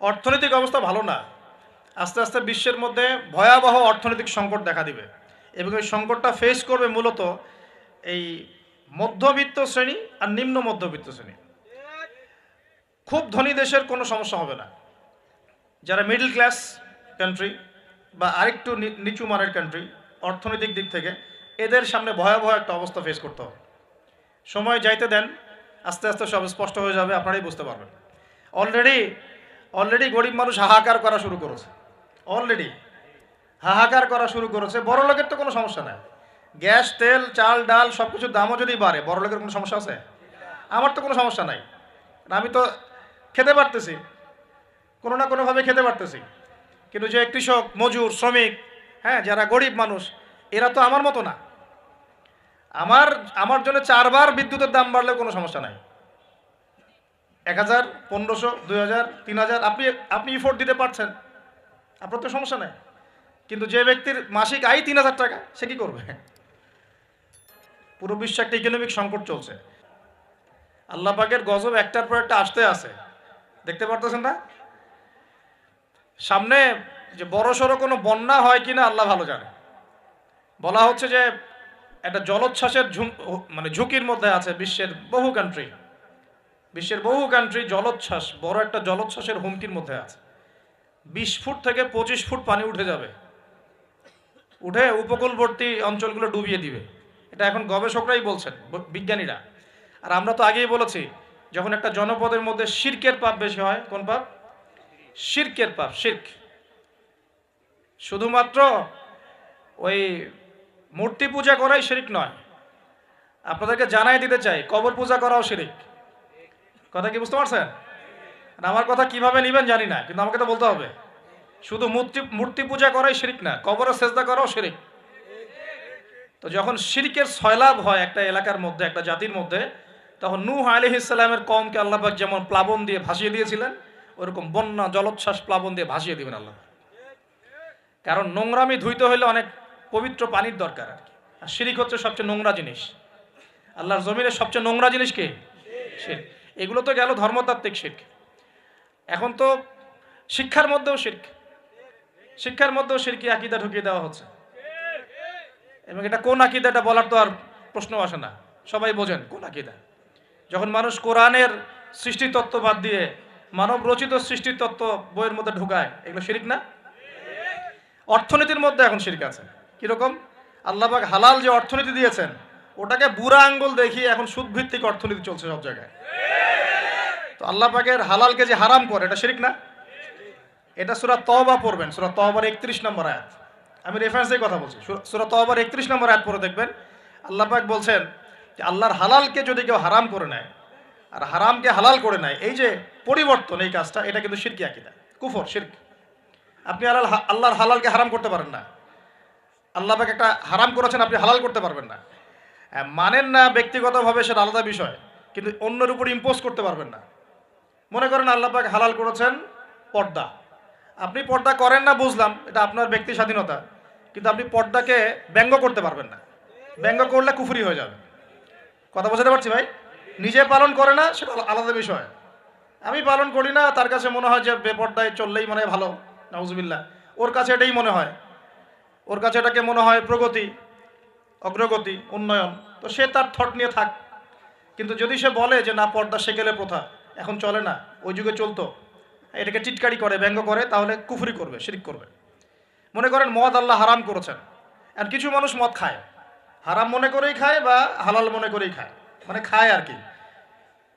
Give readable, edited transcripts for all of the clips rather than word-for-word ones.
অর্থনৈতিক অবস্থা ভালো না। আস্তে আস্তে বিশ্বের মধ্যে ভয়াবহ অর্থনৈতিক সংকট দেখা দিবে এবং এই সংকটটা ফেস করবে মূলত এই মধ্যবিত্ত শ্রেণী আর নিম্ন মধ্যবিত্ত শ্রেণী। খুব ধনী দেশের কোনো সমস্যা হবে না, যারা মিডল ক্লাস কান্ট্রি বা আরেকটু নিচু মানের কান্ট্রি অর্থনৈতিক দিক থেকে, এদের সামনে ভয়াবহ একটা অবস্থা ফেস করতে হবে। সময় যাইতে দেন, আস্তে আস্তে সব স্পষ্ট হয়ে যাবে, আপনারাই বুঝতে পারবেন। অলরেডি গরিব মানুষ হাহাকার করা শুরু করেছে, অলরেডি হাহাকার করা শুরু করেছে। বড় লোকের তো কোনো সমস্যা নাই, গ্যাস তেল চাল ডাল সব কিছুর দামও যদি বাড়ে, বড় লোকের কোনো সমস্যা আছে? আমার তো কোনো সমস্যা নাই, আমি তো খেতে পারতেছি, কোনো না কোনোভাবে খেতে পারতেছি। কিন্তু যে কৃষক মজুর শ্রমিক, হ্যাঁ, যারা গরিব মানুষ, এরা তো আমার মতো না। আমার জন্য 4 বার বিদ্যুতের দাম বাড়লেও কোনো সমস্যা নাই। 1000, 1500, 2000, 3000 আপনি ইফোর্ট দিতে পারছেন, আপনার তো সমস্যা নাই। কিন্তু যে ব্যক্তির মাসিক আয় 3000 টাকা, সে কি করবে? পুরো বিশ্বে একটা ইকোনমিক সংকট চলছে। আল্লাহ পাকের গজব একটার পর একটা আসতে আছে, দেখতে পারতেছেন না? সামনে যে বড় সড়ো কোনো বন্যা হয় কিনা আল্লাহ ভালো জানে। বলা হচ্ছে যে একটা জলোচ্ছ্বাসের ঝুঁকির মধ্যে আছে বিশ্বের বহু কান্ট্রি জলোচ্ছ্বাস, বড় একটা জলোচ্ছ্বাসের হুমকির মধ্যে আছে। 20 ফুট থেকে 25 ফুট পানি উঠে যাবে, উঠে উপকূলবর্তী অঞ্চলগুলো ডুবিয়ে দিবে। এটা এখন গবেষকরাই বলছেন, বিজ্ঞানীরা। আর আমরা তো আগেই বলেছি, যখন একটা জনপদের মধ্যে শিরকের পাপ বেশি হয়, কোন পাপ? শিরকের পাপ। শিরক শুধুমাত্র ওই মূর্তি পূজা করাই শিরক নয়, আপনাদেরকে জানাই দিতে চাই, কবর পূজা করাও শিরক। কথা কি বুঝতে পারছেন? আমার কথা কিভাবে নেবেন জানি না, কিন্তু আমাকে তো বলতে হবে। শুধু মূর্তি পূজা করাই শিরক না, কবরে সেজদা করাও শিরক। তো যখন শিরকের সয়লাভ হয় একটা এলাকার মধ্যে, একটা জাতির মধ্যে, তখন নূহ আলাইহিস সালামের কওমকে আল্লাহ পাক যেমন প্লাবন দিয়ে ভাসিয়ে দিয়েছিলেন, ওরকম বন্যা জলোচ্ছ্বাস প্লাবন দিয়ে ভাসিয়ে দিবেন আল্লাহ। কারণ নোংরামি ধুইতে হলে অনেক পবিত্র পানির দরকার আর কি। আর শিরক হচ্ছে সবচেয়ে নোংরা জিনিস। আল্লাহর জমিনের সবচেয়ে নোংরা জিনিস কি? শিরক। এগুলো তো গেল ধর্মতাত্ত্বিক শিরক। এখন তো শিক্ষার মধ্যেও শিরকি আকীদা ঢুকিয়ে দেওয়া হচ্ছে। এবং এটা কোন আকীদা, এটা বলার তো আর প্রশ্ন আসে না, সবাই বোঝেন কোন আকীদা। যখন মানুষ কোরআনের সৃষ্টিতত্ত্ব বাদ দিয়ে মানব রচিত সৃষ্টিতত্ত্ব বইয়ের মধ্যে ঢুকায়, এগুলো শিরক না? অর্থনীতির মধ্যে এখন শিরক আছে। কিরকম? আল্লাহ পাক হালাল যে অর্থনীতি দিয়েছেন, ওটাকে বুড়া আঙ্গুল দেখিয়ে এখন সুদভিত্তিক অর্থনীতি চলছে সব জায়গায়। তো আল্লাহ পাকের হালালকে যে হারাম করে, এটা শিরক না? এটা সূরা তওবা পড়বেন, সূরা তওবার 31 নম্বর আয়াত। আমি রেফারেন্সেই কথা বলছি। সূরা তওবার 31 নম্বর আয়াত পড়ে দেখবেন, আল্লাহ পাক বলছেন যে আল্লাহর হালালকে যদি কেউ হারাম করে নেয় আর হারামকে হালাল করে নেয়, এই যে পরিবর্তন, এই কাজটা, এটা কিন্তু শিরকি আকীদা, কুফর, শিরক। আপনি আল্লাহর হালালকে হারাম করতে পারেন না। আল্লাহ পাক একটা হারাম করেছেন, আপনি হালাল করতে পারবেন না। মানেন না ব্যক্তিগতভাবে, সেটা আলাদা বিষয়, কিন্তু অন্যের উপর ইম্পোজ করতে পারবেন না। মনে করেন আল্লাহ পাক হালাল করেছেন পর্দা, আপনি পর্দা করেন না, বুঝলাম, এটা আপনার ব্যক্তি স্বাধীনতা, কিন্তু আপনি পর্দাকে ব্যঙ্গ করতে পারবেন না। ব্যঙ্গ করলে কুফরি হয়ে যাবে। কথা বোঝাতে পারছি ভাই? নিজে পালন করে না, সেটা আলাদা বিষয়। আমি পালন করি না, তার কাছে মনে হয় যে বেপর্দায় চললেই মনে হয় ভালো, নাউজুবিল্লাহ। ওর কাছে এটাই মনে হয়, ওর কাছে এটাকে মনে হয় প্রগতি, অগ্রগতি, উন্নয়ন। তো সে তার থট নিয়ে থাক। কিন্তু যদি সে বলে যে না, পর্দা সেকেলে প্রথা, এখন চলে না, ওই যুগে চলতো, এটাকে টিটকারি করে, ব্যঙ্গ করে, তাহলে কুফরি করবে, শিরক করবে। মনে করেন মদ আল্লাহ হারাম করেছেন, আর কিছু মানুষ মদ খায়, হারাম মনে করেই খায় বা হালাল মনে করেই খায়, মানে খায় আর কি।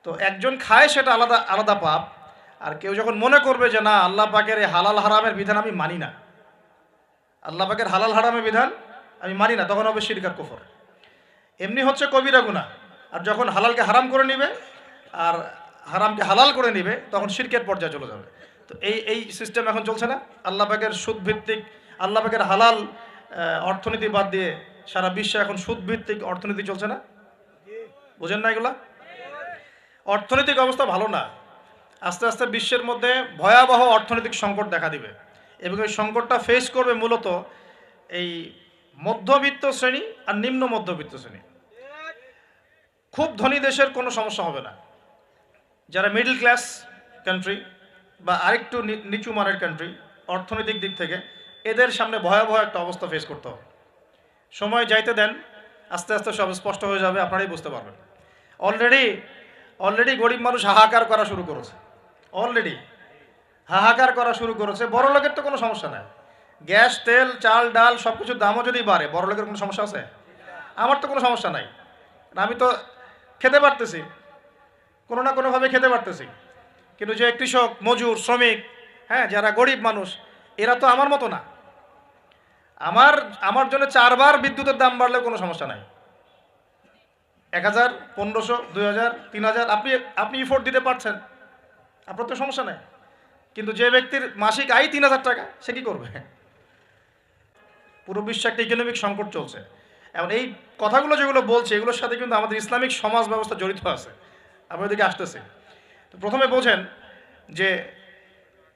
তো একজন খায়, সেটা আলাদা আলাদা পাপ। আর কেউ যখন মনে করবে যে না, আল্লাহ পাকের এই হালাল হারামের বিধান আমি মানি না, আল্লাহ পাকের হালাল হারামের বিধান আমি মানি না, তখন হবে শিরক আর কুফর। এমনি হচ্ছে কবিরা গুনাহ। আর যখন হালালকে হারাম করে নিবে আর হারামকে হালাল করে নিবে, তখন শিরকের পর্যায়ে চলে যাবে। তো এই সিস্টেম এখন চলছে না? আল্লাহ পাকের সুদভিত্তিক, আল্লাহ পাকের হালাল অর্থনীতি বাদ দিয়ে সারা বিশ্বে এখন সুদভিত্তিক অর্থনীতি চলছে না? বুঝেন না এগুলা? অর্থনৈতিক অবস্থা ভালো না। আস্তে আস্তে বিশ্বের মধ্যে ভয়াবহ অর্থনৈতিক সংকট দেখা দিবে এবং এই সংকটটা ফেস করবে মূলত এই মধ্যবিত্ত শ্রেণী আর নিম্ন মধ্যবিত্ত শ্রেণী। খুব ধনী দেশের কোনো সমস্যা হবে না, যারা মিডল ক্লাস কান্ট্রি বা আরেকটু নিচু মানের কান্ট্রি অর্থনৈতিক দিক থেকে, এদের সামনে ভয়াবহ একটা অবস্থা ফেস করতে হবে। সময় যাইতে দেন, আস্তে আস্তে সব স্পষ্ট হয়ে যাবে, আপনারাই বুঝতে পারবেন। অলরেডি গরিব মানুষ হাহাকার করা শুরু করেছে, অলরেডি হাহাকার করা শুরু করেছে। বড় লোকের তো কোনো সমস্যা নাই, গ্যাস তেল চাল ডাল সব কিছুর দামও যদি বাড়ে, বড় লোকের কোনো সমস্যা আছে? আমার তো কোনো সমস্যা নাই, আমি তো খেতে পারতেছি, কোনো না কোনোভাবে খেতে পারতেছি। কিন্তু যে কৃষক মজুর শ্রমিক, হ্যাঁ, যারা গরিব মানুষ, এরা তো আমার মতো না। আমার জন্য 4 বার বিদ্যুতের দাম বাড়লেও কোনো সমস্যা নাই। 1000, 1500, 2000, 3000 আপনি ইফোর্ট দিতে পারছেন, আপনার তো সমস্যা নাই। কিন্তু যে ব্যক্তির মাসিক আয় 3000 টাকা, সে কি করবে? পুরো বিশ্বে একটা ইকোনমিক সংকট চলছে। এখন এই কথাগুলো যেগুলো বলছে, এগুলোর সাথে কিন্তু আমাদের ইসলামিক সমাজ ব্যবস্থা জড়িত আছে। আমি ওদিকে আসতেছি। তো প্রথমে বোঝেন যে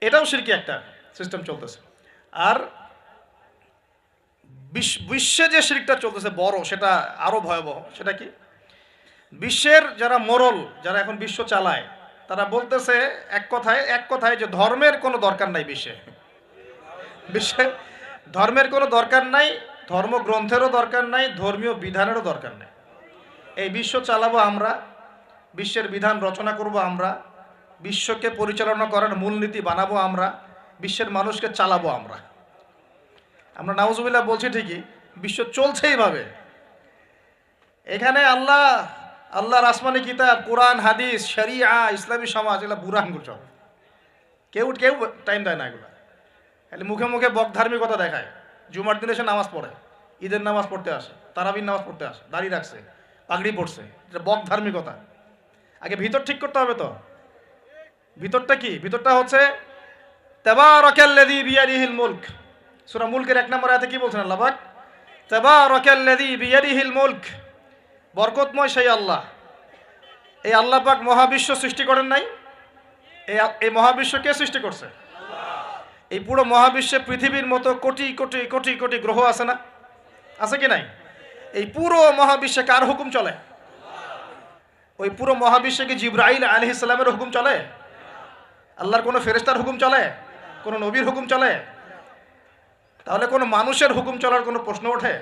এটাও শিরকি একটা সিস্টেম চলতেছে। আর বিশ্বে যে শিরকটা চলতেছে বড়, সেটা আরো ভয়াবহ। সেটা কি? বিশ্বের যারা মোরল, যারা এখন বিশ্ব চালায়, তারা বলতেছে এক কথায় যে ধর্মের কোনো দরকার নাই বিশ্বে ধর্মের কোনো দরকার নাই, ধর্মগ্রন্থেরও দরকার নাই, ধর্মীয় বিধানেরও দরকার নাই। এই বিশ্ব চালাবো আমরা, বিশ্বের বিধান রচনা করব আমরা, বিশ্বকে পরিচালনা করার মূলনীতি বানাবো আমরা, বিশ্বের মানুষকে চালাবো আমরা। নাউজুবিল্লাহ বলছি ঠিকই, বিশ্ব চলছে এইভাবে। এখানে আল্লাহর আসমানি কিতাব, কোরআন হাদিস, শরিয়া, ইসলামী সমাজ, এগুলো বুড়া আঙ্গুল সব। কেউ টাইম দেয় না এগুলো, খালি মুখে মুখে বক ধার্মিকতা দেখায়। জুমার দিনে এসে নামাজ পড়ে, ঈদের নামাজ পড়তে আসে, তারাবির নামাজ পড়তে আসে, দাড়ি রাখছে, পাগড়ি পড়ছে, এটা বক ধার্মিকতা। আগে ভিতর ঠিক করতে হবে। তো ভিতরটা কি? ভিতরটা হচ্ছে তাবারাকাল্লাযী বিয়াদিহিল মুলক। সূরা মুলকের 1 নম্বর আয়াতে কি বলছেন আল্লাহ পাক? তাবারাকাল্লাযী বিয়াদিহিল মুলক, বরকতময় সেই আল্লাহ। এই আল্লাহ পাক মহাবিশ্ব সৃষ্টি করেন নাই? এই মহাবিশ্ব কে সৃষ্টি করছে? এই পুরো মহাবিশ্বে পৃথিবীর মতো কোটি কোটি কোটি কোটি গ্রহ আছে না? আছে কি নাই? এই পুরো মহাবিশ্বে কার হুকুম চলে? ওই পুরো মহাবিশ্বে কি জিবরাইল আলাইহিস সালামের হুকুম চলে? আল্লাহর কোনো ফেরেশতার হুকুম চলে? কোনো নবীর হুকুম চলে? তাহলে কোনো মানুষের হুকুম চলার কোনো প্রশ্ন ওঠে?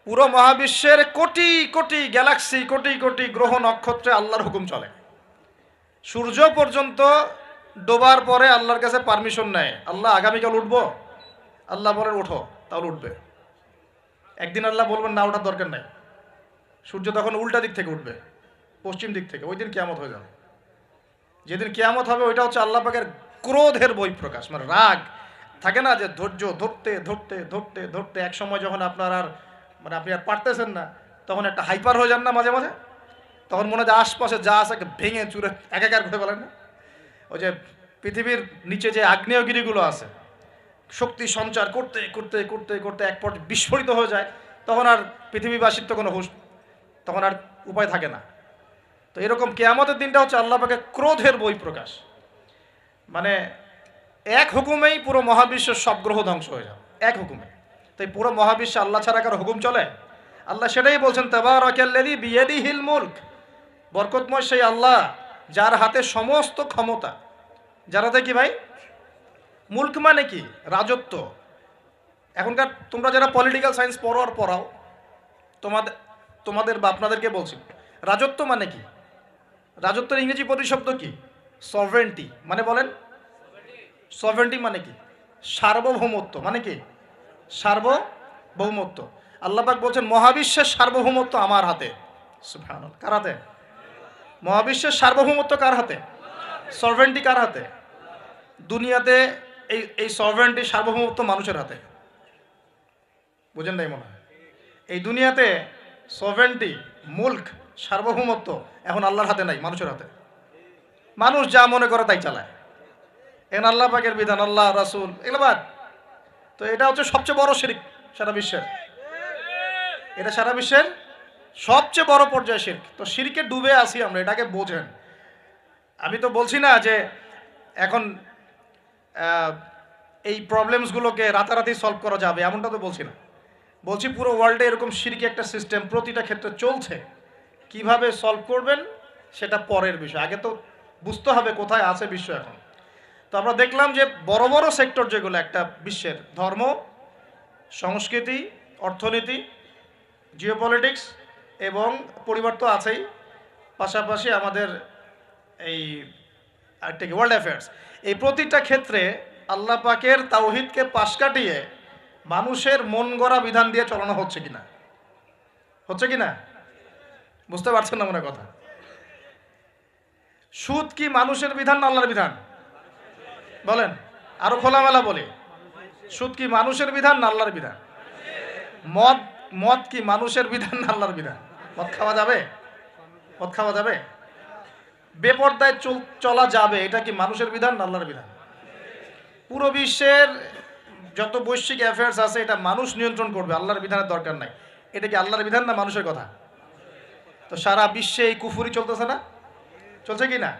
পুরো মহাবিশ্বের কোটি কোটি গ্যালাক্সি, কোটি কোটি গ্রহ নক্ষত্রে আল্লাহর হুকুম চলে। সূর্য পর্যন্ত ডোবার পরে আল্লাহর কাছে পারমিশন নেয়, আল্লাহ আগামীকাল উঠবো, আল্লাহ বলেন ওঠো, তাহলে উঠবে। একদিন আল্লাহ বলবেন না, ওঠার দরকার নাই, সূর্য তখন উল্টা দিক থেকে উঠবে, পশ্চিম দিক থেকে। ওই দিন কিয়ামত হয়ে যাবে। যেদিন কিয়ামত হবে, ওইটা হচ্ছে আল্লাহ পাকের ক্রোধের বহিঃপ্রকাশ, মানে রাগ থাকে না, যে ধৈর্য ধরতে ধরতে ধরতে ধরতে এক সময় যখন আপনি আর পারতেছেন না, তখন একটা হাইপার হয়ে যান না মাঝে মাঝে, তখন মনে হয় যে আশপাশে যা আছে ভেঙে চুরে একাকার করে ফেলেন না। ওই যে পৃথিবীর নিচে যে আগ্নেয়গিরিগুলো আছে, শক্তি সঞ্চার করতে করতে করতে করতে এক পর্যায়ে বিস্ফোরিত হয়ে যায়, তখন আর পৃথিবীবাসীর তো কোনো হুঁশ, তখন আর উপায় থাকে না। তো এরকম কিয়ামতের দিনটা হচ্ছে আল্লাহ পাকের ক্রোধের বহিঃপ্রকাশ। মানে এক হুকুমেই পুরো মহাবিশ্বের সব গ্রহ ধ্বংস হয়ে যাবে, এক হুকুমে। তাই পুরো মহাবিশ্বে আল্লাহ ছাড়া কারো হুকুম চলে? আল্লাহ সেটাই বলছেন, তাবারাকাল্লাযী বিয়াদিহিল মুলক, বরকতময় সেই আল্লাহ যার হাতে সমস্ত ক্ষমতা। যার হাতে কি ভাই? মুলক মানে কি? রাজত্ব। এখনকার তোমরা যারা পলিটিক্যাল সায়েন্স পড়াও, তোমাদের বা আপনাদেরকে বলছি, রাজত্ব মানে কি? রাজত্বের ইংরেজি প্রতিশব্দ কি? সভরেন্টি। মানে বলেন, সভরেন্টি মানে কি? সার্বভৌমত্ব। মানে কি? সার্বভৌমত্ব। আল্লাহ পাক বলছেন মহাবিশ্বের সার্বভৌমত্ব আমার হাতে। সুবহানাল্লাহ। কার হাতে? মহাবিশ্বের সার্বভৌমত্ব কার হাতে? সভরেন্টি কার হাতে? দুনিয়াতে এই সভরেন্টি, সার্বভৌমত্ব মানুষের হাতে। বুঝেন নাই মনে হয়? এই দুনিয়াতে সভরেন্টি, মুলক, সার্বভৌমত্ব এখন আল্লাহর হাতে নাই, মানুষের হাতে। মানুষ যা মনে করে তাই চালায়। এখন আল্লাহ পাকের বিধান, আল্লাহ রাসূল, এগুলো বাদ। তো এটা হচ্ছে সবচেয়ে বড় শিরক সারা বিশ্বের। এটা সারা বিশ্বের সবচেয়ে বড় পর্যায়ে শিরক। তো শিরকে ডুবে আছি আমরা, এটাকে বোঝেন। আমি তো বলছি না যে এখন এই প্রবলেমসগুলোকে রাতারাতি সলভ করা যাবে, এমনটা তো বলছি না। বলছি পুরো ওয়ার্ল্ডে এরকম শিরকি একটা সিস্টেম প্রতিটা ক্ষেত্রে চলছে। কিভাবে সলভ করবেন সেটা পরের বিষয়, আগে তো বুঝতে হবে কোথায় আছে বিশ্ব এখন। তো আমরা দেখলাম যে বড় বড় সেক্টর যেগুলো একটা বিশ্বের, ধর্ম, সংস্কৃতি, অর্থনীতি, জিওপলিটিক্স এবং পরিবার তো আছেই, পাশাপাশি আমাদের এই একটা ওয়ার্ল্ড অ্যাফেয়ার্স, এই প্রতিটা ক্ষেত্রে আল্লাহ পাকের তাওহীদকে পাশ কাটিয়ে মানুষের মন গড়া বিধান দিয়ে চলানো হচ্ছে কিনা? হচ্ছে কিনা? বুঝতে পারছেন না মনে কথা? সুদ কি মানুষের বিধান না আল্লাহর বিধান? বলেন, আরো খোলামেলা বলি, সুদ কি মানুষের বিধান না আল্লাহর বিধান? মদ মদ কি মানুষের বিধান না আল্লাহর বিধান? মদ খাওয়া যাবে? মদ খাওয়া যাবে? বেপরদায় চলা যাবে, এটা কি মানুষের বিধান না আল্লাহর বিধান? পুরো বিশ্বের যত বৈশ্বিক অ্যাফেয়ার্স আছে এটা মানুষ নিয়ন্ত্রণ করবে, আল্লাহর বিধানের দরকার নাই। এটা কি আল্লাহর বিধান না মানুষের কথা? তো সারা বিশ্বে এই কুফুরি চলতেছে না? চলছে কি না?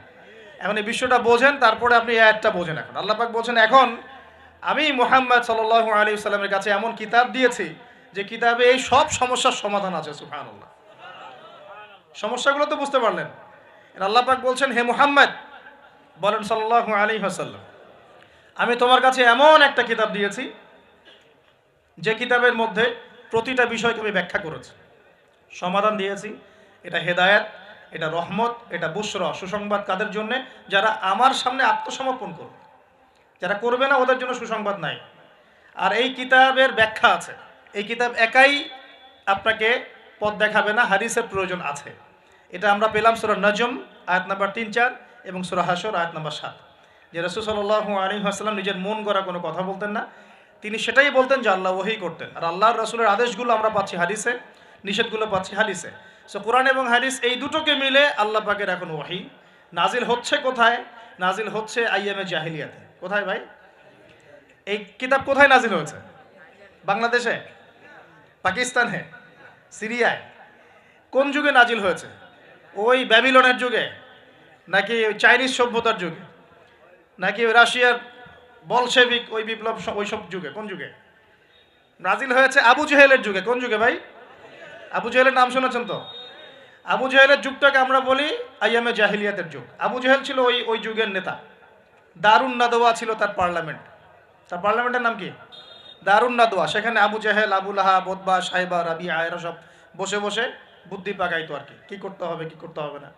এখন এই বিশ্বটা বোঝেন, তারপরে আপনি এই আয়াতটা বোঝেন। এখন আল্লাহ পাক বলছেন, এখন আমি মুহাম্মদ সাল্লাল্লাহু আলাইহি ওয়াসাল্লামের কাছে এমন কিতাব দিয়েছি যে কিতাবে এই সব সমস্যার সমাধান আছে। সুবহানাল্লাহ। সমস্যাগুলো তো বুঝতে পারলেন। আল্লাহ পাক বলছেন, হে মুহাম্মদ বলেন সাল্লাল্লাহু আলাইহি ওয়াসাল্লাম, আমি তোমার কাছে এমন একটা কিতাব দিয়েছি যে কিতাবের মধ্যে প্রতিটা বিষয়কে আমি ব্যাখ্যা করেছি, সমাধান দিয়েছি। এটা হেদায়েত, এটা রহমত, এটা বুশরা, সুসংবাদ কাদের জন্য? যারা আমার সামনে আত্মসমর্পণ করবে। যারা করবে না ওদের জন্য সুসংবাদ নাই। আর এই কিতাবের ব্যাখ্যা আছে। এই কিতাব একাই আপনাকে পথ দেখাবে না, হাদিসের প্রয়োজন আছে। এটা আমরা পেলাম সূরা নজম আয়াত নাম্বার 3-4 এবং সূরা হাশর আয়াত নাম্বার 7, যে রাসূল সাল্লাল্লাহু আলাইহি ওয়াসাল্লাম নিজের মন গড়া কোনো কথা বলতেন না। তিনি সেটাই বলতেন যে আল্লাহ ওহী করতেন। আর আল্লাহর রাসূলের আদেশগুলো আমরা পাচ্ছি হাদিসে, নিষেধগুলো পাচ্ছি হাদিসে। সো কোরআন এবং হাদিস এই দুটোকে মিলে আল্লাহ পাকের এখন ওহী নাজিল হচ্ছে। কোথায় নাজিল হচ্ছে? আইয়ামে জাহিলিয়াতে। কোথায় ভাই? এই কিতাব কোথায় নাজিল হয়েছে? বাংলাদেশে, পাকিস্তানে, সিরিয়ায়? কোন যুগে নাজিল হয়েছে? ওই ব্যাবিলনের যুগে, নাকি ওই চাইনিজ সভ্যতার যুগে, নাকি ওই রাশিয়ার বলশেভিক ওই বিপ্লব ওইসব যুগে? কোন যুগে নাজিল হয়েছে? আবু জেহেলের যুগে। কোন যুগে ভাই? আবু জেহেলের নাম শুনেছেন তো? আবু জেহেলের যুগটাকে আমরা বলি আইয়ামে জাহিলিয়াতের যুগ। আবু জেহেল ছিল ওই যুগের নেতা। দারুন নাদওয়া ছিল তার পার্লামেন্ট। তার পার্লামেন্টের নাম কি? দারুন নাদওয়া। সেখানে আবু জেহেল, আবু লাহাব, উতবা, সাইবা, রাবিয়া এরা সব বসে বসে বুদ্ধি পাকাইতো আর কি, কি করতে হবে কি করতে হবে না।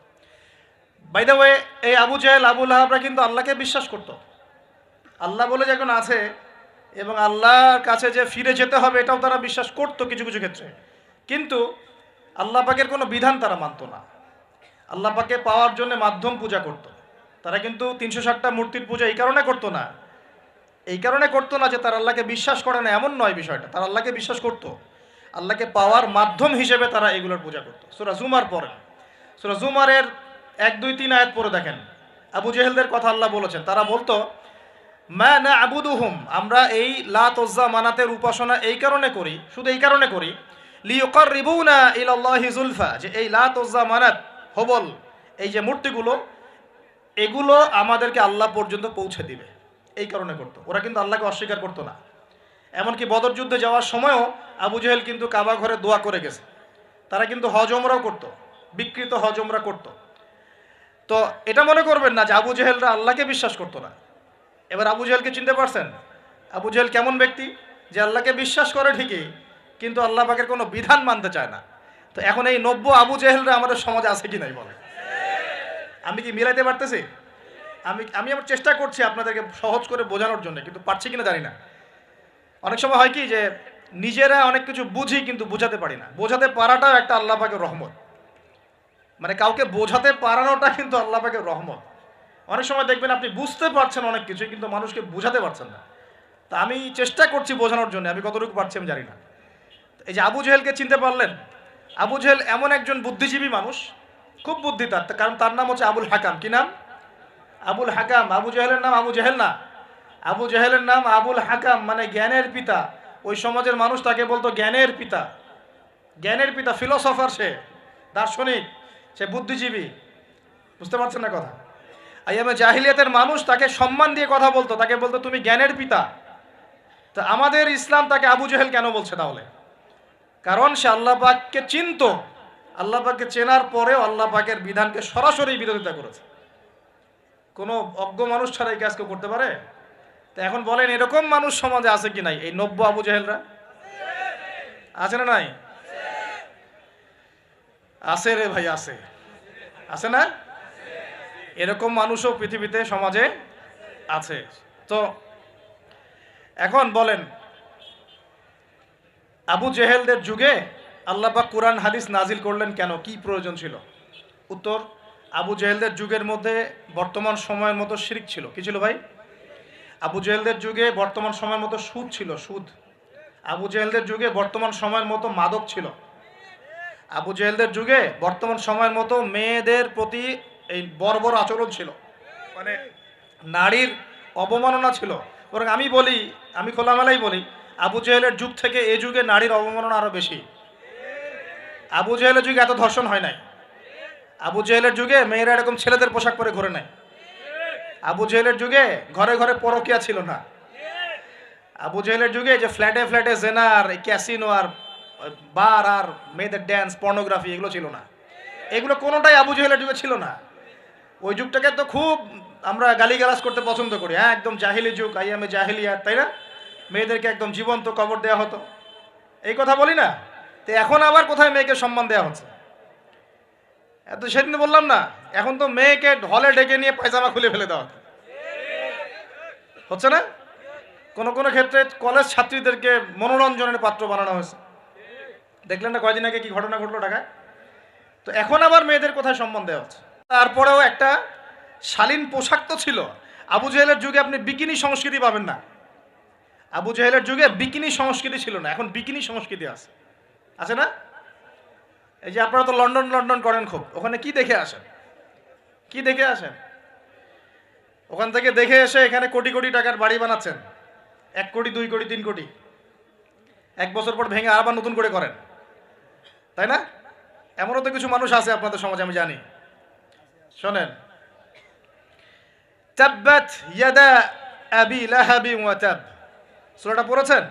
বাই দ্য ওয়ে, এই আবু জেহেল, আবু লাহাবরা কিন্তু আল্লাহকে বিশ্বাস করত। আল্লাহ বলে যখন আছে এবং আল্লাহর কাছে যে ফিরে যেতে হবে এটাও তারা বিশ্বাস করত কিছু কিছু ক্ষেত্রে। কিন্তু আল্লাহ পাকের কোনো বিধান তারা মানত না। আল্লাহ পাকে পাওয়ার জন্য মাধ্যম পূজা করত। তারা কিন্তু 360টা মূর্তির পূজা এই কারণে করতো না, এই কারণে করতো না যে তারা আল্লাহকে বিশ্বাস করে না, এমন নয় বিষয়টা। তারা আল্লাহকে বিশ্বাস করত, আল্লাহকে পাওয়ার মাধ্যম হিসেবে তারা এগুলোর পূজা করত। সূরা জুমার পড়েন, সূরা জুমারের 1, 2, 3 আয়াত পড়ে দেখেন। আবু জেহেলদের কথা আল্লাহ বলেছেন। তারা বলতো, মা না আবুদুহুম, আমরা এই লাত উজ্জা মানাতের উপাসনা এই কারণে করি, শুধু এই কারণে করি, লিয়ুকাররিবুনা ইলাল্লাহি যুলফা, যে এই লাত উজ্জা মানাত, হবল, এই যে মূর্তিগুলো, এগুলো আমাদেরকে আল্লাহ পর্যন্ত পৌঁছে দিবে, এই কারণে করতো। ওরা কিন্তু আল্লাহকে অস্বীকার করতো না। এমনকি বদর যুদ্ধে যাওয়ার সময়ও আবু জেহেল কিন্তু কাবা ঘরে দোয়া করে গেছে। তারা কিন্তু হজ ওমরাও করতো, বিকৃত হজ ওমরা করতো। তো এটা মনে করবেন না যে আবু জেহেলরা আল্লাহকে বিশ্বাস করতো না। এবার আবু জেহেলকে চিনতে পারছেন? আবু জেহেল কেমন ব্যক্তি? যে আল্লাহকে বিশ্বাস করে ঠিকই, কিন্তু আল্লাহ পাকের কোনো বিধান মানতে চায় না। তো এখন এই 90 আবু জেহেলরা আমাদের সমাজে আছে কি নাই বলে? আমি কি মিলাইতে পারতেছি? আমি আমার চেষ্টা করছি আপনাদেরকে সহজ করে বোঝানোর জন্য, কিন্তু পারছি কিনা জানি না। অনেক সময় হয় কি যে নিজেরা অনেক কিছু বুঝি কিন্তু বোঝাতে পারি না। বোঝাতে পারাটাও একটা আল্লাহ পাকের রহমত। মানে কাউকে বোঝাতে পারানোটা কিন্তু আল্লাহ পাকের রহমত। অনেক সময় দেখবেন আপনি বুঝতে পারছেন অনেক কিছু, কিন্তু মানুষকে বোঝাতে পারছেন না। তা আমি চেষ্টা করছি বোঝানোর জন্য, আমি কতটুকু পারছি আমি জানি না। এই যে আবু জেহেলকে চিনতে পারলেন? আবু জেহেল এমন একজন বুদ্ধিজীবী মানুষ, খুব বুদ্ধি তার, কারণ তার নাম হচ্ছে আবুল হাকাম। কি নাম? আবুল হাকাম। আবু জেহেলের নাম আবু জেহেল না, আবু জেহেলের নাম আবুল হাকাম, মানে জ্ঞানের পিতা। ওই সমাজের মানুষ তাকে বলতো জ্ঞানের পিতা। জ্ঞানের পিতা, ফিলোসফার, সে দার্শনিক, সে বুদ্ধিজীবী। বুঝতে পারছেন না কথা? আইয়ামে জাহিলিয়াতের মানুষ তাকে সম্মান দিয়ে কথা বলতো, তাকে বলতো তুমি জ্ঞানের পিতা। তো আমাদের ইসলাম তাকে আবু জেহেল কেন বলছে তাহলে? কারণ সে আল্লাহ পাককে চিনত, আল্লাহ পাককে চেনার পরেও আল্লাহ পাকের বিধানকে সরাসরি বিরোধিতা করেছে। কোনো অজ্ঞ মানুষ ছাড়া এই কাজ কেউ করতে পারে? তো এখন বলেন, এরকম মানুষ সমাজে আছে কি নাই? এই নব্য আবু জেহেলরা আছে না নাই? আছে রে ভাই, আছে, আছে না? এরকম মানুষও পৃথিবীতে সমাজে আছে। তো এখন বলেন, আবু জেহেলদের যুগে আল্লাহ পাক কোরআন হাদিস নাজিল করলেন কেন? কি প্রয়োজন ছিল? উত্তর, আবু জেহেলদের যুগের মধ্যে বর্তমান সময়ের মতো শিরক ছিল। কি ছিল ভাই? আবু জেহেলদের যুগে বর্তমান সময়ের মতো সুদ ছিল, সুদ। আবু জেহেলদের যুগে বর্তমান সময়ের মতো মাদক ছিল। আবু জেহেলদের যুগে বর্তমান সময়ের মতো মেয়েদের প্রতি এই বর্বর আচরণ ছিল, মানে নারীর অবমাননা ছিল। বরং আমি বলি, আমি খোলামেলাই বলি, আবু জেহেলের যুগ থেকে এই যুগে নারীর অবমাননা আরো বেশি। আবু জেহেলের যুগে এত ধর্ষণ হয় নাই। আবু জেহেলের যুগে মেয়েরা এরকম ছেলেদের পোশাক পরে ঘুরে নাই। আবু জেহেলের যুগে ঘরে ঘরে পরকিয়া ছিল না। আবু জেহেলের যুগে যে ফ্ল্যাটে ফ্ল্যাটে জেনা আর ক্যাসিনো আর বার আর মেয়েদের ড্যান্স, পর্নোগ্রাফি, এগুলো ছিল না। এগুলো কোনোটাই আবু জেহেলের যুগে ছিল না। ওই যুগটাকে তো খুব আমরা গালিগালাজ করতে পছন্দ করি। হ্যাঁ, একদম জাহিলি যুগ, আইয়ামে জাহিলিয়া, তাই না? মেয়েদেরকে একদম জীবন্ত কবর দেওয়া হতো, এই কথা বলি না? তো এখন আবার কোথায় মেয়েকে সম্মান দেওয়া হচ্ছে? এত সেদিন বললাম না, এখন তো মেয়েকে হলে ডেকে নিয়ে পায়জামা খুলে ফেলে দেওয়া হচ্ছে না? কোন কোন ক্ষেত্রে কলেজ ছাত্রীদেরকে মনোরঞ্জনের পাত্র বানানো হয়েছে। দেখলেন না কয়দিন আগে কি ঘটনা ঘটলো ঢাকায়? তো এখন আবার মেয়েদের কোথায় সম্মান দেওয়া হচ্ছে? তারপরেও একটা শালীন পোশাক তো ছিল। আবু জেহেলের যুগে আপনি বিকিনি সংস্কৃতি পাবেন না। আবু জেহেলের যুগে বিকিনি সংস্কৃতি ছিল না, এখন বিকিনি সংস্কৃতি আছে, আছে না? এই যে আপনারা তো লন্ডন লন্ডন করেন খুব, ওখানে কি দেখে আসেন? কি দেখে আসেন? ওখান থেকে দেখে এসে এখানে কোটি কোটি টাকার বাড়ি বানাচ্ছেন, 1 কোটি 2 কোটি 3 কোটি, 1 বছর পর ভেঙে আবার নতুন করে করেন, তাই না? এমনও তো কিছু মানুষ আছে আপনাদের সমাজে, আমি জানি। শোনেন, তাব্বাত ইয়াদা আবি লাহাবি ওয়া তাব, সূরাটা পড়েছেন?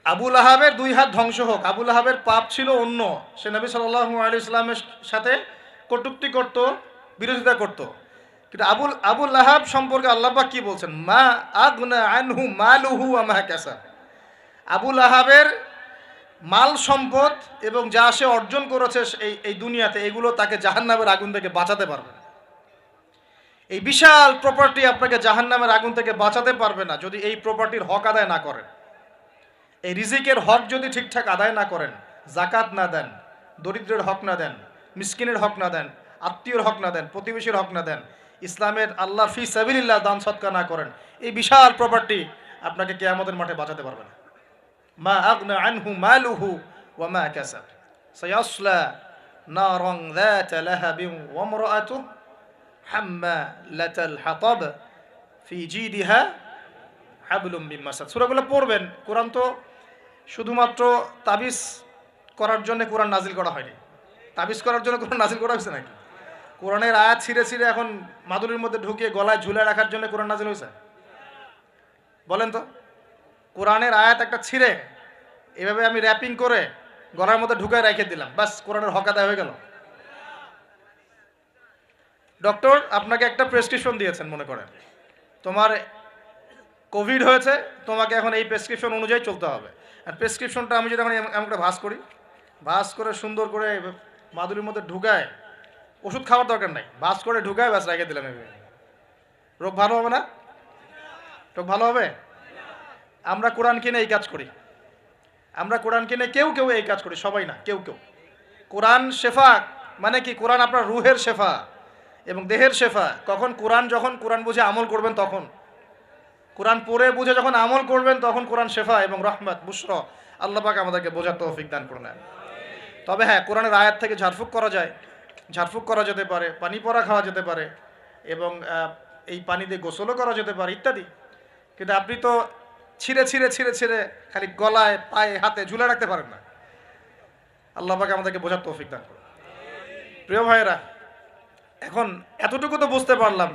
আবু লাহাবের 2 হাত ধ্বংস হোক। আবু লাহাবের পাপ ছিল অন্য, সে নবী সাল্লাল্লাহু আলাইহি ওয়াসাল্লামের সাথে কটূক্তি করত, বিরোধিতা করত। কিন্তু আবু লাহাব সম্পর্কে আল্লাহ পাক কি বলছেন? মা আগনা আনহু মালুহু ওয়া মা কাসাব। আবু লাহাবের মাল সম্পদ এবং যা সে অর্জন করেছে এই দুনিয়াতে, এগুলো তাকে জাহান্নামের আগুন থেকে বাঁচাতে পারবে না। এই বিশাল প্রপার্টি আপনাকে জাহান্নামের আগুন থেকে বাঁচাতে পারবে না যদি এই প্রপার্টির হক আদায় না করেন। এই রিজিকের হক যদি ঠিকঠাক আদায় না করেন, জাকাত না দেন, দরিদ্রের হক না দেন, মিসকিনের হক না দেন, আত্মীয়র হক না দেন, প্রতিবেশীর হক না দেন, ইসলামের আল্লাহ ফি সাবিলিল্লাহ দান সদকা না করেন, এই বিশাল প্রপার্টি আপনাকে কিয়ামতের মাঠে বাঁচাতে পারবে না। মা আগনা আনহু মালুহু ওয়া মা কাসাব সায়াসলা নারান যাতা লাহাবিন ওয়া ইমরাআতুহু হাম্মালাতাল হাতাব ফি জিদিহা হাবলুম মিন মাসাদ। সূরাগুলো পড়বেন। কোরআন তো শুধুমাত্র তাবিজ করার জন্য কোরআন নাজিল করা হয়নি। তাবিজ করার জন্য কোরআন নাজিল করা হয়েছে নাকি? কোরআনের আয়াত ছিঁড়ে ছিঁড়ে এখন মাদুরির মধ্যে ঢুকিয়ে গলায় ঝুলে রাখার জন্য কোরআন নাজিল হয়েছে? বলেন তো। কোরআনের আয়াত একটা ছিঁড়ে এভাবে আমি র্যাপিং করে গলার মধ্যে ঢুকায় রেখে দিলাম, বাস কোরআনের হক আদায় হয়ে গেল। ডক্টর আপনাকে একটা প্রেসক্রিপশন দিয়েছেন, মনে করেন তোমার কোভিড হয়েছে, তোমাকে এখন এই প্রেসক্রিপশন অনুযায়ী চলতে হবে। আর প্রেসক্রিপশনটা আমি যদি এমন একটা ভাঁজ করি, ভাঁজ করে সুন্দর করে মাদুরির মধ্যে ঢুকায়, ওষুধ খাওয়ার দরকার নাই, ভাঁজ করে ঢুকায় ব্যাস রেখে দিলাম, রোগ ভালো হবে না? রোগ ভালো হবে? আমরা কোরআন কিনে এই কাজ করি। আমরা কোরআন কিনে কেউ কেউ এই কাজ করি, সবাই না, কেউ কেউ। কোরআন শেফা মানে কি? কোরআন আপনার রুহের শেফা এবং দেহের শেফা। কখন? যখন কোরআন বুঝে আমল করবেন তখন। কোরআন পড়ে বুঝে যখন আমল করবেন তখন কোরআন শেফা এবং রহমত, বুশরা। আল্লাহ পাক আমাদেরকে বোঝার তৌফিক দান করুন। তবে হ্যাঁ, কোরআনের আয়াত থেকে ঝাড়ফুঁক করা যায়, ঝাড়ফুঁক করা যেতে পারে, পানি পড়া খাওয়া যেতে পারে এবং এই পানি দিয়ে গোসলও করা যেতে পারে ইত্যাদি। কিন্তু আপনি তো ছিঁড়ে ছিঁড়ে ছিঁড়ে ছিঁড়ে খালি গলায়, পায়ে, হাতে ঝুলে রাখতে পারেন না। আল্লাহ পাক আমাদেরকে বোঝার তৌফিক দান করুন। প্রিয় ভাইয়েরা, এখন এতটুকু তো বুঝতে পারলাম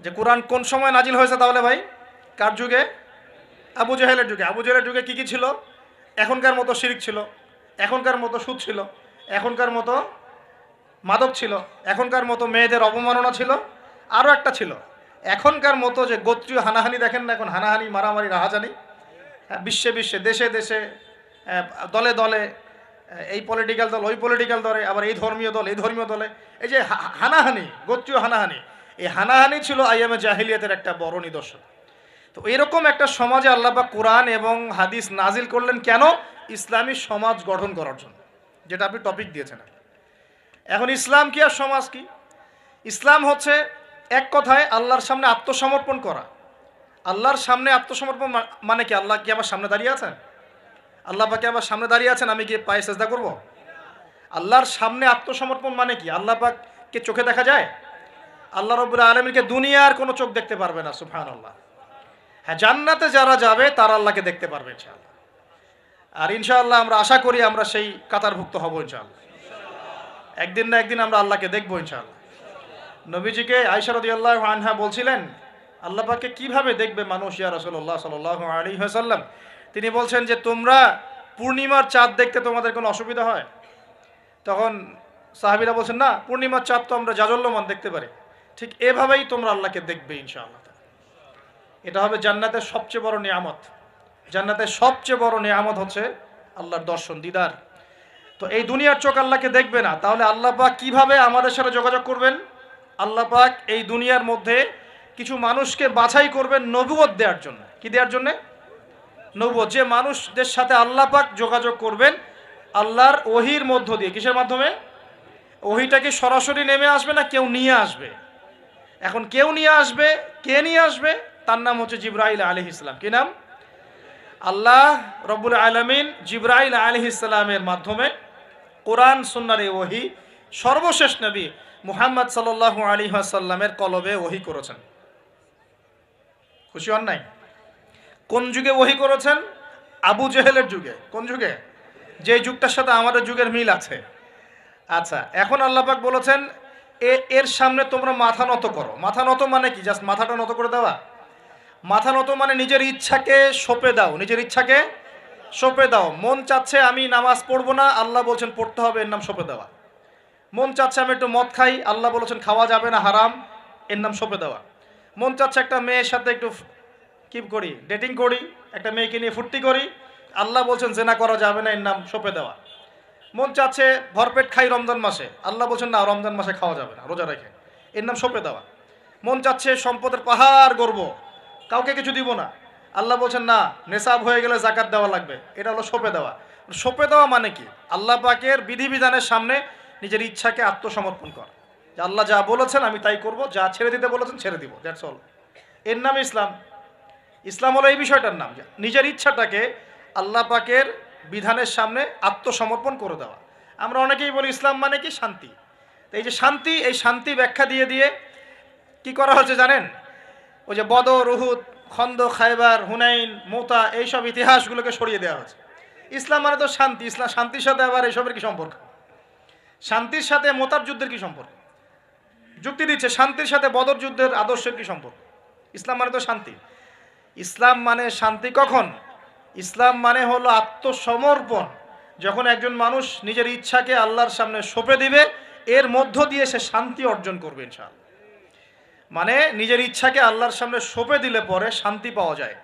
যে কোরআন কোন সময় নাজিল হয়েছে। তাহলে ভাই কার যুগে? আবু জেহেলের যুগে। আবু জেহেলের যুগে কি ছিল? এখনকার মতো শিরক ছিল, এখনকার মতো সুদ ছিল, এখনকার মতো মাদক ছিল, এখনকার মতো মেয়েদের অবমাননা ছিল, আরও একটা ছিল, এখনকার মতো যে গোত্রীয় হানাহানি দেখেন না, এখন হানাহানি মারামারি রাহাজানি, বিশ্বে বিশ্বে দেশে দেশে, দলে দলে, এই পলিটিক্যাল দল ওই পলিটিক্যাল দলে, আবার এই ধর্মীয় দল এই ধর্মীয় দলে, এই যে হানাহানি, গোত্রীয় হানাহানি, এই হানাহানি ছিল আইয়ামে জাহিলিয়াতের একটা বড় নিদর্শন। তো এরকম একটা সমাজে আল্লাহ পাক কোরআন এবং হাদিস নাজিল করলেন কেন? ইসলামী সমাজ গঠন করার জন্য, যেটা আপনি টপিক দিয়েছেন। এখন ইসলাম কি আর সমাজ কি? ইসলাম হচ্ছে এক কথায় আল্লাহর সামনে আত্মসমর্পণ করা। আল্লাহর সামনে আত্মসমর্পণ মানে কি? আল্লাহ কি আমার সামনে দাঁড়িয়ে আছেন? আল্লাহ পাকে আমার সামনে দাঁড়িয়ে আছেন, আমি গিয়ে পায়ে সেজদা করব? আল্লাহর সামনে আত্মসমর্পণ মানে কি? আল্লাহ পাককে চোখে দেখা যায়? আল্লাহ রাব্বুল আলামিনকে দুনিয়ার কোনো চোখ দেখতে পারবে না, সুবহানাল্লাহ। হ্যাঁ, জান্নাতে যারা যাবে তারা আল্লাহকে দেখতে পারবে ইনশাআল্লাহ। আর ইনশাআল্লাহ আমরা আশা করি আমরা সেই কাতারভুক্ত হব ইনশাআল্লাহ। একদিন না একদিন আমরা আল্লাহকে দেখবো ইনশাআল্লাহ। নবীজিকে আয়েশা রাদিয়াল্লাহু আনহা বলছিলেন, আল্লাহ পাককে কিভাবে দেখবে মানুষ ইয়া রাসূলুল্লাহ সাল্লাল্লাহু আলাইহি ওয়াসাল্লাম? তিনি বলছেন যে তোমরা পূর্ণিমার চাঁদ দেখতে তোমাদের কোনো অসুবিধা হয়? তখন সাহাবীরা বলছেন, না, পূর্ণিমার চাঁদ তো আমরা জাজল্যমান দেখতে পারি। ঠিক এভাবেই তোমরা আল্লাহকে দেখবে ইনশাআল্লাহ। এটা হবে জান্নাতের সবচেয়ে বড় নিয়ামত। জান্নাতের সবচেয়ে বড় নিয়ামত হচ্ছে আল্লাহর দর্শন, দিদার। তো এই দুনিয়ার চোখ আল্লাহকে দেখবে না, তাহলে আল্লাহ পাক কিভাবে আমাদের সাথে যোগাযোগ করবেন? আল্লাহ পাক এই দুনিয়ার মধ্যে কিছু মানুষকে বাছাই করবেন নবুয়ত দেওয়ার জন্য। কি দেওয়ার জন্য? নবুয়ত। যে মানুষদের সাথে আল্লাহ পাক যোগাযোগ করবেন আল্লাহর ওহির মধ্য দিয়ে। কিসের মাধ্যমে? ওহিটা কি সরাসরি নেমে আসবে না কেউ নিয়ে আসবে? এখন কেউ নিয়ে আসবে, কে নিয়ে আসবে? তার নাম হচ্ছে জিবরাইল আলাইহিস সালাম। কি নাম? আল্লাহ রব্বুল আলামিন জিবরাইল আলাইহিস সালামের মাধ্যমে কোরআন সুন্নাহর এই ওহী সর্বশেষ নবী মুহাম্মদ সাল্লাল্লাহু আলাইহি ওয়াসাল্লামের কলবে ওহী করেছেন। খুশি হন নাই? কোন যুগে ওহী করেছেন? আবু জেহেলের যুগে। কোন যুগে? যে যুগটার সাথে আমাদের যুগের মিল আছে। আচ্ছা, এখন আল্লাহ পাক বলেছেন এর সামনে তোমরা মাথা নত করো। মাথা নত মানে কি? জাস্ট মাথাটা নত করে দেওয়া? মাথা নত মানে নিজের ইচ্ছাকে সঁপে দাও, নিজের ইচ্ছাকে সঁপে দাও। মন চাচ্ছে আমি নামাজ পড়বো না, আল্লাহ বলছেন পড়তে হবে, এর নাম সঁপে দেওয়া। মন চাচ্ছে আমি একটু মদ খাই, আল্লাহ বলেছেন খাওয়া যাবে না, হারাম, এর নাম সঁপে দেওয়া। মন চাচ্ছে একটা মেয়ের সাথে একটু কি করি, ডেটিং করি, একটা মেয়েকে নিয়ে ফুর্তি করি, আল্লাহ বলছেন জেনা করা যাবে না, এর নাম সঁপে দেওয়া। মন চাচ্ছে ভরপেট খাই রমজান মাসে, আল্লাহ বলছেন না, রমজান মাসে খাওয়া যাবে না, রোজা রেখে, এর নাম সঁপে দেওয়া। মন চাচ্ছে সম্পদের পাহাড় গর্ব, কাউকে কিছু দিব না, আল্লাহ বলছেন না, নেশাব হয়ে গেলে জাকাত দেওয়া লাগবে, এটা হলো সঁপে দেওয়া। সঁপে দেওয়া মানে কি? আল্লাহ পাকের বিধিবিধানের সামনে নিজের ইচ্ছাকে আত্মসমর্পণ কর, যে আল্লাহ যা বলেছেন আমি তাই করব, যা ছেড়ে দিতে বলেছেন ছেড়ে দিব, দ্যাটস অল। এর নাম ইসলাম। ইসলাম হলো এই বিষয়টার নাম, নিজের ইচ্ছাটাকে আল্লাহ পাকের বিধানের সামনে আত্মসমর্পণ করে দেওয়া। আমরা অনেকেই বলি ইসলাম মানে কি? শান্তি। এই যে শান্তি, এই শান্তি ব্যাখ্যা দিয়ে দিয়ে কি করা হচ্ছে জানেন? ওই যে বদর, উহুদ, খন্দক, খায়বার, হুনাইন, মুতা, এইসব ইতিহাসগুলোকে সরিয়ে দেওয়া হচ্ছে। ইসলাম মানে তো শান্তি। ইসলাম শান্তির সাথে আবার এইসবের কি সম্পর্ক? শান্তির সাথে মোতার যুদ্ধের কি সম্পর্ক? যুক্তি দিচ্ছে শান্তির সাথে বদর যুদ্ধের আদর্শের কি সম্পর্ক? ইসলাম মানে তো শান্তি। ইসলাম মানে শান্তি কখন? ইসলাম মানে হলো আত্মসমর্পণ। যখন একজন মানুষ নিজের ইচ্ছাকে আল্লাহর সামনে সঁপে দিবে, এর মধ্য দিয়ে সে শান্তি অর্জন করবে ইনশাআল্লাহ। মানে নিজের ইচ্ছাকে আল্লাহর সামনে সঁপে দিলে পরে শান্তি পাওয়া যায়।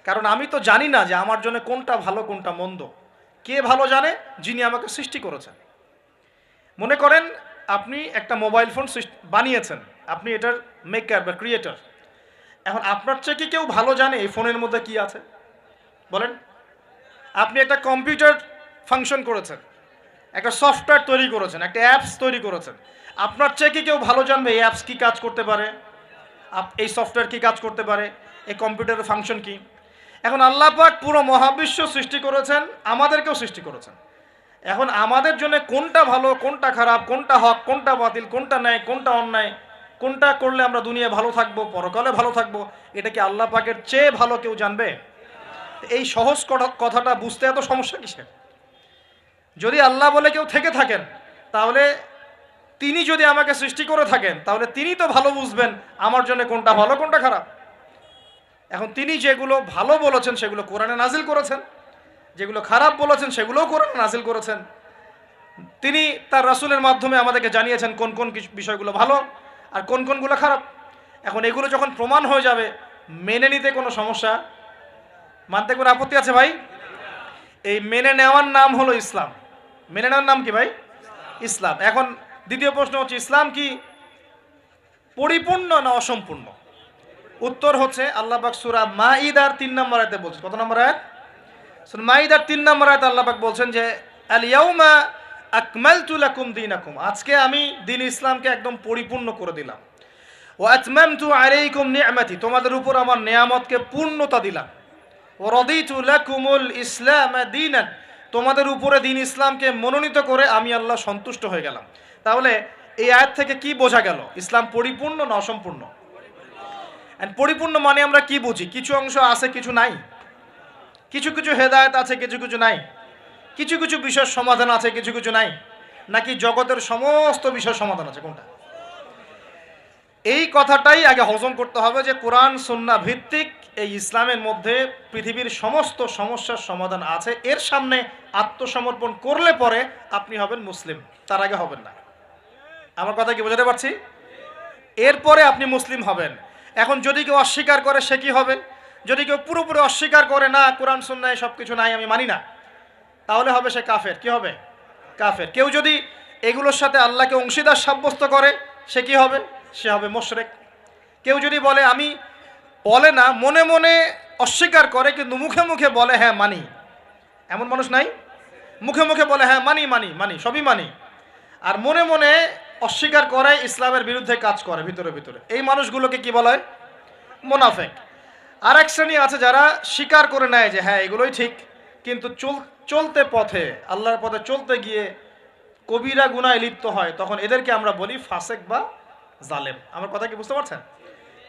কারণ আমি তো জানি না যে আমার জন্য কোনটা ভালো কোনটা মন্দ। কে ভালো জানে? যিনি আমাকে সৃষ্টি করেছেন। মনে করেন আপনি একটা মোবাইল ফোন বানিয়েছেন, আপনি এটার মেকার বা ক্রিয়েটর। এখন আপনার চেয়ে কি কেউ ভালো জানে এই ফোনের মধ্যে কি আছে? বলেন। আপনি একটা কম্পিউটার ফাংশন করেছেন, একটা সফটওয়্যার তৈরি করেছেন, একটা অ্যাপস তৈরি করেছেন। আপনার চেয়ে কি কেউ ভালো জানবে এই অ্যাপস কি কাজ করতে পারে, এই সফটওয়্যার কি কাজ করতে পারে, এই কম্পিউটারের ফাংশন কি? এখন আল্লাহ পাক পুরো মহাবিশ্ব সৃষ্টি করেছেন, আমাদেরকেও সৃষ্টি করেছেন। এখন আমাদের জন্য কোনটা ভালো কোনটা খারাপ, কোনটা হক কোনটা বাতিল, কোনটা ন্যায় কোনটা অন্যায়, কোনটা করলে আমরা দুনিয়ায় ভালো থাকবো, পরকালে ভালো থাকবো, এটা কি আল্লাহ পাকের চেয়ে ভালো কেউ জানবে? এই সহজ কথাটা বুঝতে এত সমস্যা কিসের? যদি আল্লাহ বলে কেউ থেকে থাকেন, তাহলে তিনি যদি আমাকে সৃষ্টি করে থাকেন, তাহলে তিনি তো ভালো বুঝবেন আমার জন্য কোনটা ভালো কোনটা খারাপ। এখন তিনি যেগুলো ভালো বলেছেন সেগুলো কোরআনে নাজিল করেছেন, যেগুলো খারাপ বলেছেন সেগুলোও কোরআনে নাজিল করেছেন। তিনি তার রাসূলের মাধ্যমে আমাদেরকে জানিয়েছেন কোন কোন বিষয়গুলো ভালো আর কোন কোনগুলো খারাপ। এখন এগুলো যখন প্রমাণ হয়ে যাবে, মেনে নিতে কোনো সমস্যা, মানতে কোনো আপত্তি আছে ভাই? এই মেনে নেওয়ার নাম হলো ইসলাম। মেনে নেওয়ার নাম কি ভাই? ইসলাম। এখন দ্বিতীয় প্রশ্ন হচ্ছে, ইসলাম কি পরিপূর্ণ না অসম্পূর্ণ? উত্তর হচ্ছে, আল্লাহ পাক সূরা মাইদার 3 নম্বর আয়াতে বলছেন। কত নম্বর আয়াত? সূরা মাইদার 3 নম্বর আয়াতে আল্লাহ পাক বলছেন যে আল ইয়াউমা আকমালতু লাকুম দীনাকুম, আজকে আমি দ্বীন ইসলামকে একদম পরিপূর্ণ করে দিলাম। ওয়া আতমামতু আলাইকুম নি'মাতি, তোমাদের উপর আমার নেয়ামতকে পূর্ণতা দিলাম। ওয়া রাদিতু লাকুমুল ইসলাম দীনান, তোমাদের উপরে দ্বীন ইসলামকে মনোনীত করে আমি আল্লাহ সন্তুষ্ট হয়ে গেলাম। তাহলে এই আয়াত থেকে কি বোঝা গেল? ইসলাম পরিপূর্ণ না অসম্পূর্ণ? পরিপূর্ণ মানে আমরা কি বুঝি? কিছু অংশ আছে, কিছু নাই। কিছু কিছু হেদায়েত আছে, কিছু কিছু নাই। কিছু কিছু বিষয়ের সমাধান আছে, কিছু কিছু নাই। নাকি জগতের সমস্ত বিষয়ের সমাধান আছে? কোনটা? এই কথাটাই আগে হজম করতে হবে যে কোরআন সুন্নাহ ভিত্তিক এই ইসলামের মধ্যে পৃথিবীর সমস্ত সমস্যার সমাধান আছে। এর সামনে আত্মসমর্পণ করলে পরে আপনি হবেন মুসলিম, তার আগে হবেন না। আমার কথা কি বোঝাতে পারছি? এরপরে আপনি মুসলিম হবেন। এখন যদি কেউ অস্বীকার করে সে কি হবে? যদি কেউ পুরোপুরি অস্বীকার করে, না কোরআন সুন্নাহে সব কিছু নাই, আমি মানি না, তাহলে হবে সে কাফের। কি হবে? কাফের। কেউ যদি এগুলোর সাথে আল্লাহকে অংশীদার সাব্যস্ত করে সে কি হবে? সে হবে মুশরিক। কেউ যদি বলে, আমি বলে না, মনে মনে অস্বীকার করে কিন্তু মুখে মুখে বলে হ্যাঁ মানি, এমন মানুষ নাই? মুখে মুখে বলে হ্যাঁ মানি মানি মানি সবই মানি, আর মনে মনে অস্বীকার করে, ইসলামের বিরুদ্ধে কাজ করে ভিতরে ভিতরে। এই মানুষগুলোকে কি বলা হয়? মুনাফিক। আর এক শ্রেণী আছে যারা স্বীকার করে নেয় যে হ্যাঁ এগুলোই ঠিক, কিন্তু চলতে পথে, আল্লাহর পথে চলতে গিয়ে কবিরা গুনায় লিপ্ত হয়, তখন এদেরকে আমরা বলি ফাসেক বা জালেম। আমার কথা কি বুঝতে পারছেন?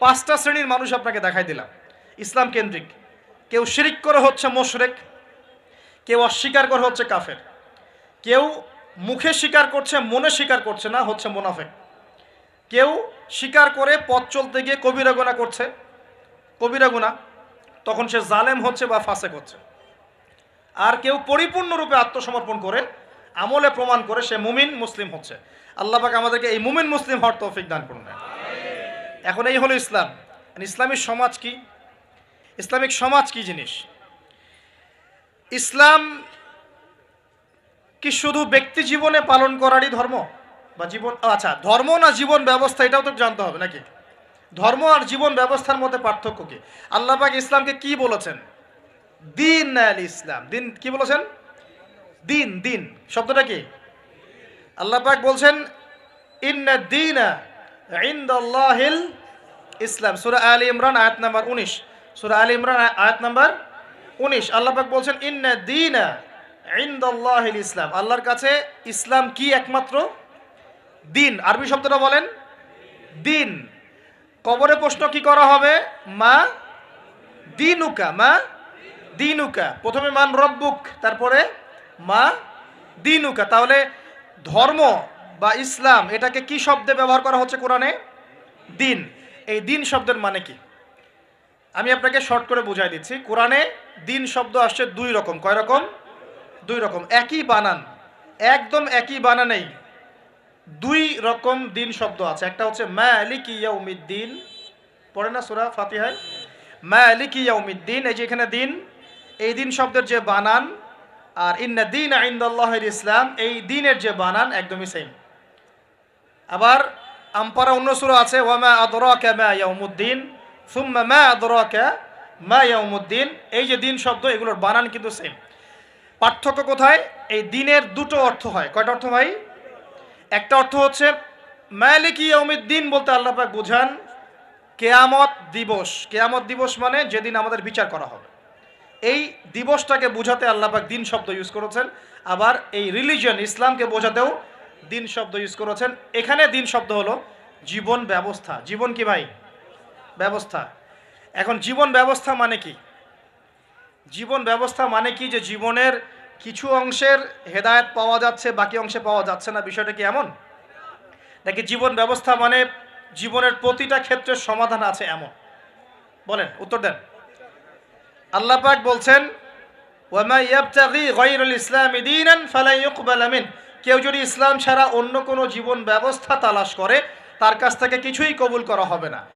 5টা শ্রেণীর মানুষ আপনাকে দেখাই দিলাম ইসলাম কেন্দ্রিক। কেউ শিরিক করে হচ্ছে মুশরিক, কেউ অস্বীকার করে হচ্ছে কাফের, কেউ মুখে স্বীকার করছে মনে স্বীকার করছে না, হচ্ছে মুনাফিক, কেউ স্বীকার করে পথ চলতে গিয়ে কবিরা গুনাহ করছে, কবিরা গুনাহ, তখন সে জালেম হচ্ছে বা ফাসেক হচ্ছে। আর কেউ পরিপূর্ণরূপে আত্মসমর্পণ করে আমলে প্রমাণ করে সে মুমিন মুসলিম হচ্ছে। আল্লাহ পাক আমাদেরকে এই মুমিন মুসলিম হওয়ার তৌফিক দান করুন। এখন এই হলো ইসলাম। ইসলামিক সমাজ কি? ইসলামিক সমাজ কি জিনিস? ইসলাম কি শুধু ব্যক্তি জীবনে পালন করারই ধর্ম বা জীবন? আচ্ছা, ধর্ম না জীবন ব্যবস্থা, এটাও তো জানতে হবে নাকি? ধর্ম আর জীবন ব্যবস্থার মধ্যে পার্থক্য কি? আল্লাহ পাক ইসলামকে কি বলেছেন? দিন আল ইসলাম। দিন কি বলেছেন? দিন। দিন শব্দটা কি? আল্লাহ পাক বলছেন ইন্না দীনা ইনদাল্লাহিল ইসলাম। সূরা আলে ইমরান আয়াত নাম্বার 19। সূরা আলে ইমরান আয়াত নাম্বার 19 আল্লাহ পাক বলছেন ইন্না দীনা ইনদাল্লাহিল ইসলাম। আল্লাহর কাছে ইসলাম কি? একমাত্র দিন। আরবি শব্দটা বলেন, দিন। কবরে প্রশ্ন কি করা হবে? মা দিনুকা, মা দিনুকা। প্রথমে মান রব্বুক, তারপরে মা দিনুকা। তাহলে ধর্ম বা ইসলাম এটাকে কি শব্দে ব্যবহার করা হচ্ছে কোরআনে? দিন। এই দিন শব্দের মানে কি আমি আপনাকে শর্ট করে বুঝাই দিচ্ছি। কোরআনে দিন শব্দ আসছে 2 রকম। কয় রকম? 2 রকম। একই বানান, একদম একই বানানেই 2 রকম দিন শব্দ আছে। একটা হচ্ছে মালিকি ইয়াউমিদ্দিন, পড়ে না সূরা ফাতিহায়, মালিকি ইয়াউমিদ্দিন। এই যে এখানে দিন, এই দিন শব্দের যে বানান আর ইন্না দীনা ইনদাল্লাহিল ইসলাম, এই দিনের যে বানান একদমই সেম। আবার আমপারা অন্য সূরা আছে ওয়ামা আদরাকা মা ইয়াউমুদ্দিন সুম্মা মা আদরাকা মা ইয়াউমুদ্দিন। এই যে দিন শব্দ, এগুলোর বানান কিন্তু সেম। পার্থক্য কোথায়? এই দিনের 2টো অর্থ হয়। কয়টা অর্থ ভাই? একটা অর্থ হচ্ছে মালিকি ইয়াউমিদ্দিন বলতে আল্লাহ পাক বুঝান কিয়ামত দিবস। কিয়ামত দিবস মানে যেদিন আমাদের বিচার করা হবে, এই দিবসটাকে বোঝাতে আল্লাহ পাক দিন শব্দ ইউজ করেছেন। আবার এই রিলিজিয়ন ইসলামকে বোঝাতেও দিন শব্দ ইউজ করেছেন। এখানে দিন শব্দ হলো জীবন ব্যবস্থা। জীবন কি ভাই? ব্যবস্থা। এখন জীবন ব্যবস্থা মানে কি? জীবন ব্যবস্থা মানে কি যে জীবনের কিছু অংশের হেদায়েত পাওয়া যাচ্ছে, বাকি অংশে পাওয়া যাচ্ছে না, বিষয়টা কি এমন? নাকি জীবন ব্যবস্থা মানে জীবনের প্রতিটা ক্ষেত্রের সমাধান আছে এমন? বলেন, উত্তর দেন। আল্লাহ পাক বলছেন ওয়ামা ইয়াবতাগি গায়রাল ইসলামি দীনান ফালা ইউকবালা মিন, কেউ যদি ইসলাম ছাড়া অন্য কোনো জীবন ব্যবস্থা তালাশ করে তার কাছ থেকে কিছুই কবুল করা হবে না।